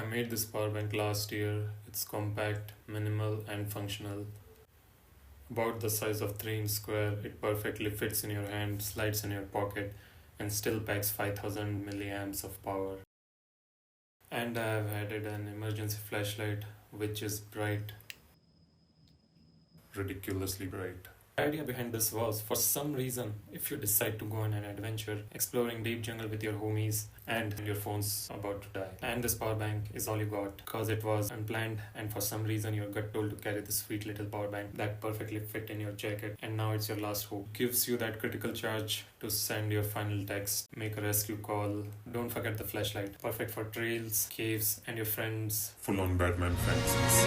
made this power bank last year. It's compact, minimal, and functional. About the size of 3 inch square, it perfectly fits in your hand, slides in your pocket, and still packs 5000 milliamps of power. And I have added an emergency flashlight which is bright, ridiculously bright. The idea behind this was, for some reason, if you decide to go on an adventure, exploring deep jungle with your homies, and your phone's about to die, and this power bank is all you got, because it was unplanned, and for some reason you got told to carry this sweet little power bank that perfectly fit in your jacket, and now it's your last hope. Gives you that critical charge to send your final text, make a rescue call. Don't forget the flashlight. Perfect for trails, caves, and your friends. Full-on Batman fantasies.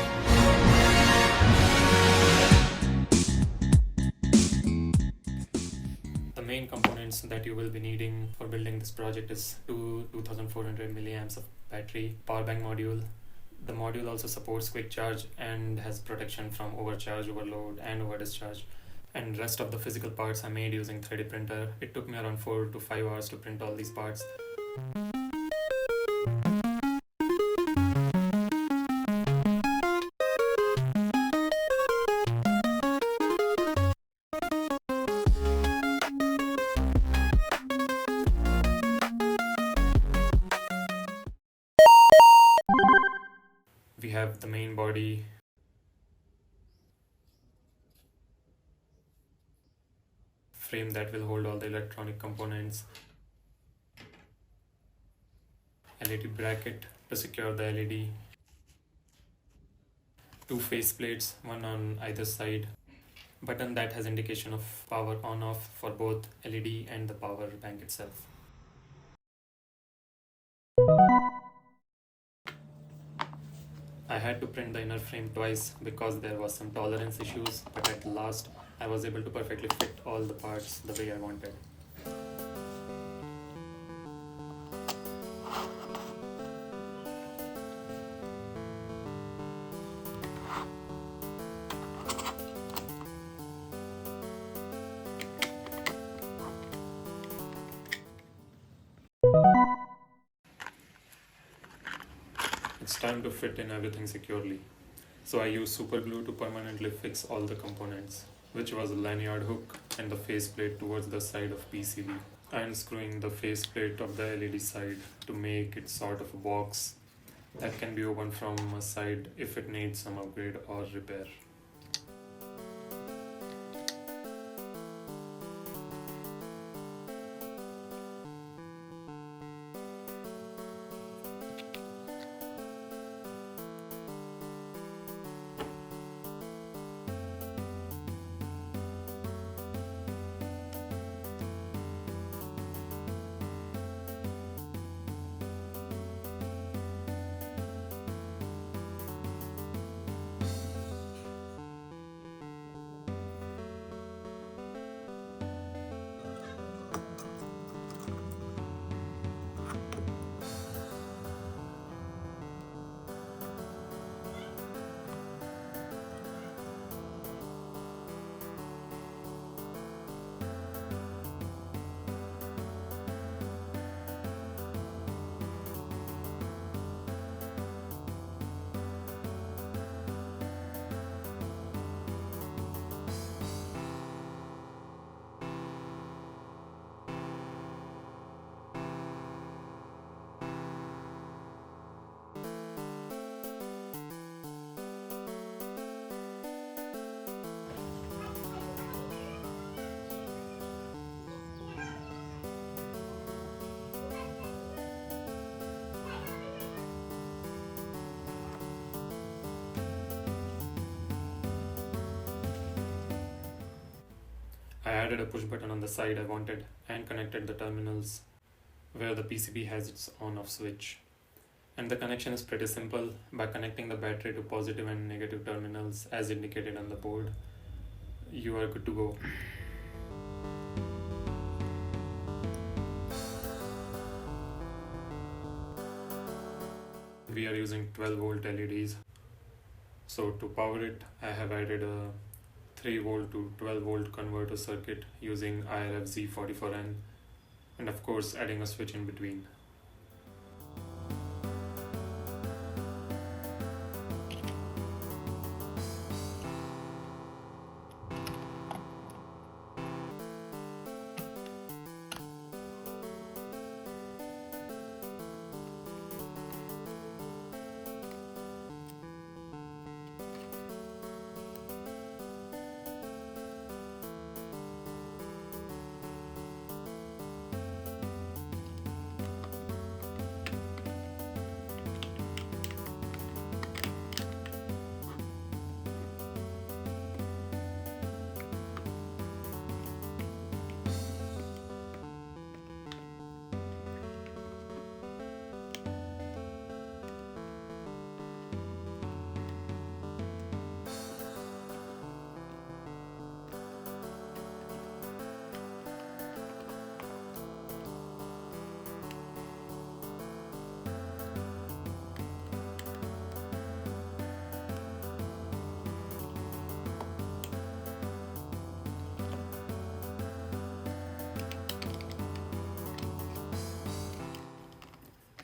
The main components that you will be needing for building this project is 2400 milliamps of battery, power bank module. The module also supports quick charge and has protection from overcharge, overload, and over discharge. And rest of the physical parts are made using 3D printer. It took me around 4 to 5 hours to print all these parts. We have the main body, frame that will hold all the electronic components, LED bracket to secure the LED, two face plates, one on either side, button that has indication of power on off for both LED and the power bank itself. I had to print the inner frame twice because there was some tolerance issues, but at last I was able to perfectly fit all the parts the way I wanted. It's time to fit in everything securely. So I used super glue to permanently fix all the components, which was a lanyard hook and the faceplate towards the side of PCB, and screwing the faceplate of the LED side to make it sort of a box that can be opened from a side if it needs some upgrade or repair. I added a push button on the side I wanted and connected the terminals where the PCB has its on-off switch. And the connection is pretty simple. By connecting the battery to positive and negative terminals as indicated on the board, you are good to go. We are using 12 volt LEDs. So to power it, I have added a 3 volt to 12 volt converter circuit using IRFZ44N, and of course adding a switch in between.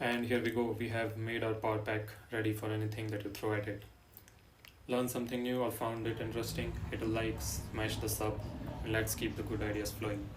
And here we go, we have made our power pack ready for anything that you throw at it. Learn something new or found it interesting, hit a like, smash the sub, and let's keep the good ideas flowing.